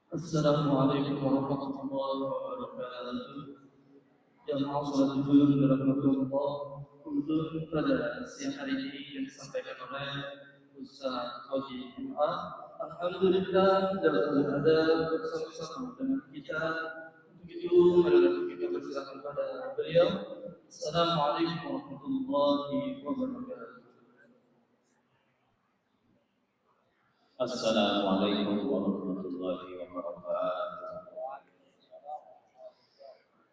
Assalamualaikum warahmatullahi wabarakatuh. Jamaah salat zuhur dirahmatullah. Untuk pada siang hari ini yang disampaikan oleh Ustaz Haji Jum'ah. Alhamdulillah dalam ada bersama-sama dengan kita. Untuk itu marilah kita persilakan pada beliau. Assalamualaikum warahmatullahi wabarakatuh. Assalamualaikum warahmatullahi wabarakatuh.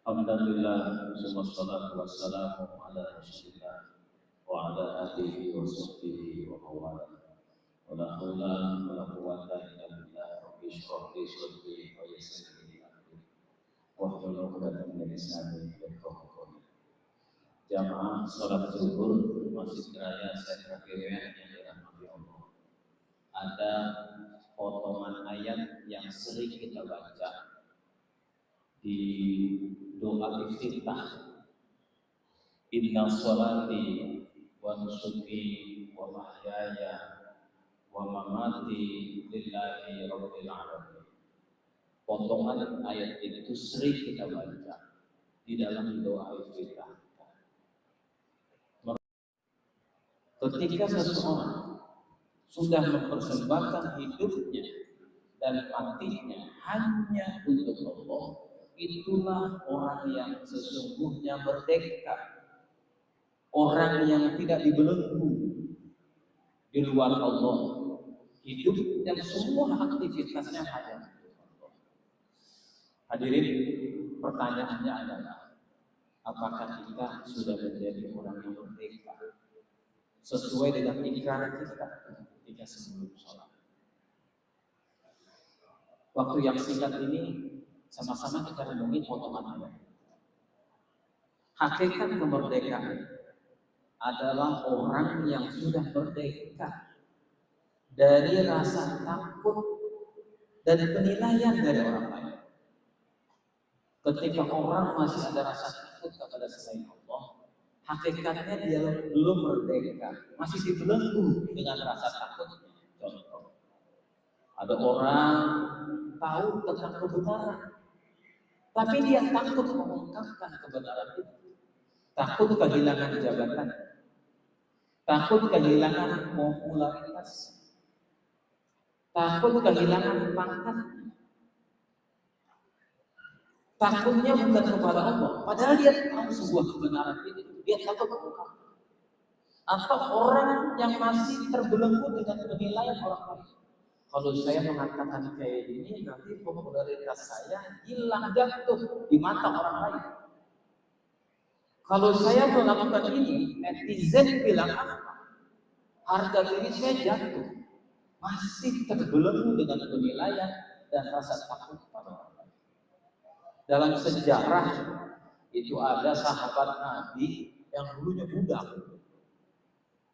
Alhamdulillah, wassalatu wassalamu ala rasulillah wa ala alihi wa sahbihi wa mawala. Wa la haula wa la quwwata illa billah. Rabbi shrah li sadri wa yassir li amri wahlul 'uqdatam min lisani yafqahu qawli. Jamaah salat zuhur Masjid Raya Syekh yang dirahmati Allah. Ada potongan ayat yang sering kita baca di doa iftitah. Inna sholati wa nusuki wa mahyaya wa mamati lillahi rabbil alamin. Potongan ayat itu sering kita baca di dalam doa iftitah. Ketika seseorang sudah mempersembahkan hidupnya dan matinya hanya untuk Allah, itulah orang yang sesungguhnya merdeka, orang yang tidak dibelenggu di luar Allah, hidup dan semua aktivitasnya hanya untuk Allah. Hadirin, pertanyaannya adalah apakah kita sudah menjadi orang yang merdeka sesuai dengan ikrar kita ketika sebelum sholat? Waktu yang singkat ini sama-sama kita renungi potongan ayat. Hakikat kemerdekaan adalah orang yang sudah merdeka dari rasa takut dan penilaian dari orang lain. Ketika orang masih ada rasa takut kepada selain Allah, hakikatnya dia belum merdeka, masih dibelenggu dengan rasa takut. Contoh, ada orang tahu tentang kebenaran, tapi dia takut mengungkapkan kebenaran itu. Takut kehilangan jabatan, takut kehilangan popularitas, takut kehilangan pangkat. Takutnya bukan kepada Allah, padahal dia tahu sebuah kebenaran itu, dia takut mengungkapkan. Atau orang yang masih terbelenggu dengan penilaian orang lain. Kalau saya mengatakan kayak gini, nanti popularitas saya hilang, jatuh di mata orang lain. Kalau saya melakukan ini, netizen bilang apa? Harga diri saya jatuh. Masih terbelenggu dengan penilaian dan rasa takut pada orang lain. Dalam sejarah itu ada sahabat Nabi yang dulunya budak,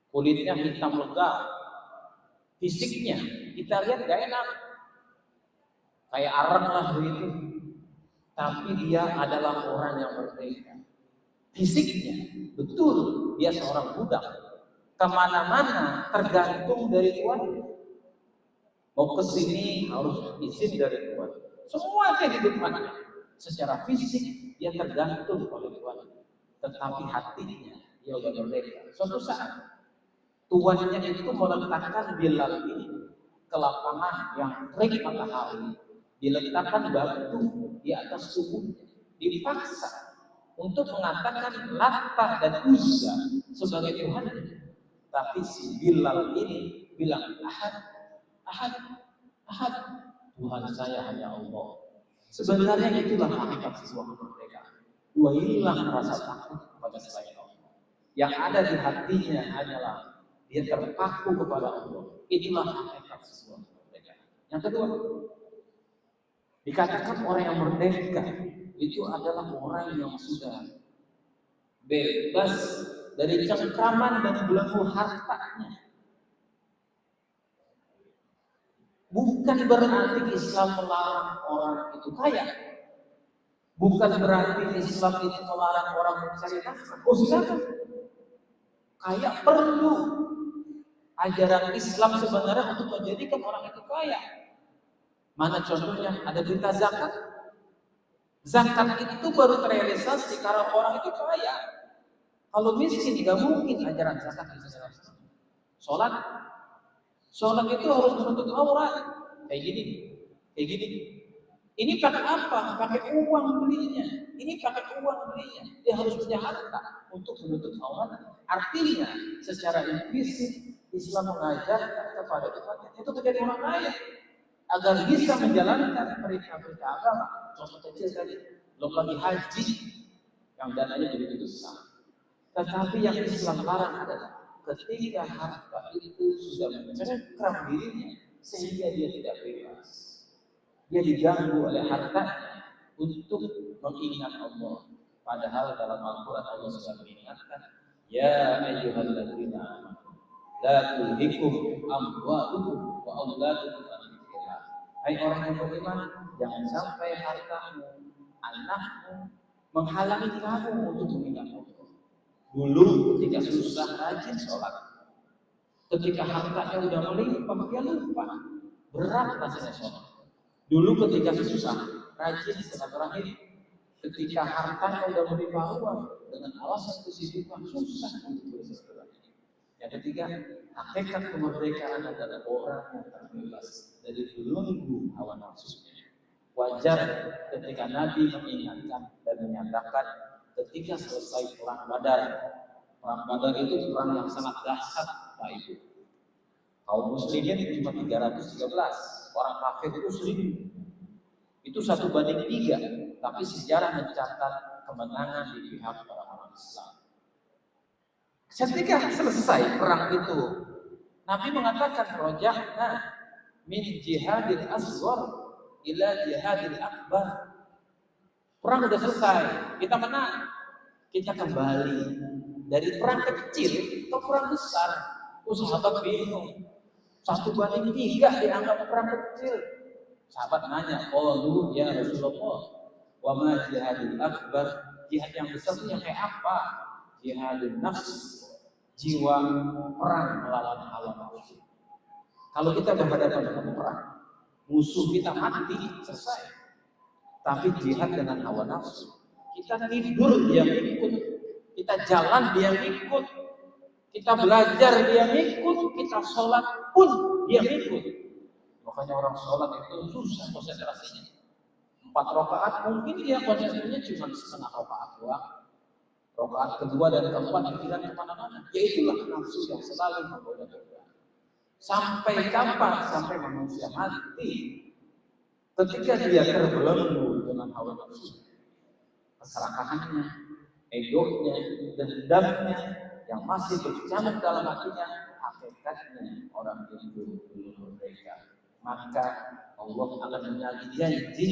kulitnya hitam legam, fisiknya kita lihat gak enak, kayak arang lah begitu. Tapi dia adalah orang yang merdeka. Fisiknya betul dia seorang budak, kemana-mana tergantung dari tuannya. Mau kesini harus izin dari tuan. Semua kehidupannya secara fisik dia tergantung oleh tuannya, tetapi hatinya dia udah merdeka. Suatu saat tuannya itu meletakkan Bilal ini ke lapangan yang terik matahari, diletakkan batu di atas tubuhnya, dipaksa untuk mengatakan Latta dan Uzza sebagai Tuhan. Tapi si Bilal ini bilang Ahad, Ahad, Ahad, Tuhan saya hanya Allah. Sebenarnya itulah hakikat sebuah kemerdekaan. Dua hilang rasa takut kepada selain Allah. Yang ada di hatinya hanyalah dia terpaku kepada Allah. Itulah hakikat sebuah kemerdekaan. Yang kedua, dikatakan orang yang merdeka itu adalah orang yang sudah bebas dari cengkraman dan belenggu hartanya. Bukan berarti Islam melarang orang itu kaya. Bukan berarti Islam itu melarang orang mencari nafkah. Oh silakan. Kaya perlu. Ajaran Islam sebenarnya untuk menjadikan orang itu kaya. Mana contohnya? Ada berita zakat. Zakat itu baru terrealisasi karena orang itu kaya. Kalau miskin tidak mungkin ajaran zakat bisa terrealisasi. Sholat, sholat itu harus menutup aurat. Kayak gini, kayak gini. Ini pakai apa? Pakai uang belinya. Ini pakai uang belinya. Dia harus punya harta untuk menutup aurat. Artinya, secara implisit Islam mengajarkan kepada umatnya itu menjadi orang kaya agar bisa menjalankan perintah-perintah agama. Contoh kecil tadi, belum lagi haji yang dananya begitu besar. Tetapi yang Islam larang adalah ketika harta itu sudah mencengkram dirinya sehingga dia tidak bebas. Dia diganggu oleh hartanya untuk mengingat Allah. Padahal dalam Al-Quran Allah sudah mengingatkan, ya ayyuhalladzina amanu la tulhikum amwalukum wa auladukum an dzikrillah. Hai orang yang beriman, jangan sampai hartamu, anakmu menghalangi kamu untuk mengingat Allah. Dulu ketika susah rajin sholat, ketika hartanya udah melimpah dia lupa, berat rasanya sholat. Dulu ketika susah rajin silaturahim, ketika hartanya udah melimpah ruah dengan alasan kesibukan susah untuk bersilaturahim. Yang ketiga, hakikat kemerdekaan adalah orang yang terbebas dari belenggu hawa nafsunya. Wajar ketika Nabi mengingatkan dan menyatakan ketika selesai perang Badar. Perang Badar itu perang yang sangat dahsyat Pak Ibu. Kaum muslimin cuma 313, orang kafir itu 1000. Itu 1:3, tapi sejarah mencatat kemenangan di pihak orang-orang Islam. Ketika selesai perang itu, Nabi mengatakan rojahna min jihadil asghar ila jihadil akbar. Perang sudah selesai, kita menang. Kita kembali dari perang kecil ke perang besar. Sahabat bingung. 1:3 dianggap perang kecil. Sahabat nanya, "Qalu ya Rasulullah, wa ma jihadul akbar?" Jihad yang besar itu yang kayak apa? Jihadun nafs, jiwa, perang melawan hawa nafsu. Kalau kita berhadapan dengan perang, musuh kita mati, selesai. Tapi jihad dengan hawa nafsu, kita tidur dia ikut, kita jalan dia ikut, kita belajar dia ikut, kita sholat pun dia ikut. Makanya orang sholat itu susah konsentrasinya. 4 rakaat mungkin dia konsentrasinya cuma setengah rakaat doang. Rakaat kedua dan keempat pikiran kemana-mana. Yaitulah nafsu yang selalu menggoda. Sampai kapan? Sampai manusia mati. Ketika dia terbelenggu dengan hawa nafsu, keserakahannya, egonya, dendamnya yang masih berkecamuk dalam hatinya, hakikatnya orang itu belum merdeka. Maka Allah akan menagih janji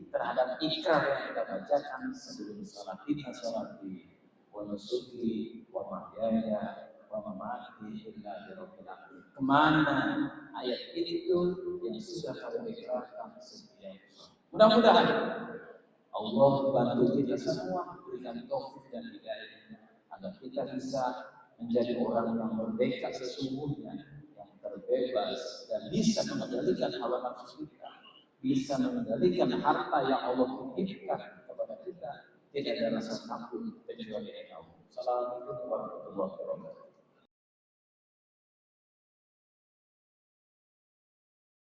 terhadap ikrar yang kita bacakan sebelum sholat. Inna sholati wa nusuki wa mahyaya wa mamati lillahi rabbil alamin. Kemana ayat itu yang sudah kamu ikrarkan setiap sholat? Mudah-mudahan Allah bantu kita semua, berikan taufik dan hidayah agar kita bisa menjadi orang yang merdeka sesungguhnya, yang terbebas dan bisa mengendalikan hawa nafsu kita, bisa mengendalikan harta yang Allah titipkan kepada kita. Tidak ada rasa takut kecuali Allah. Assalamualaikum warahmatullahi wabarakatuh.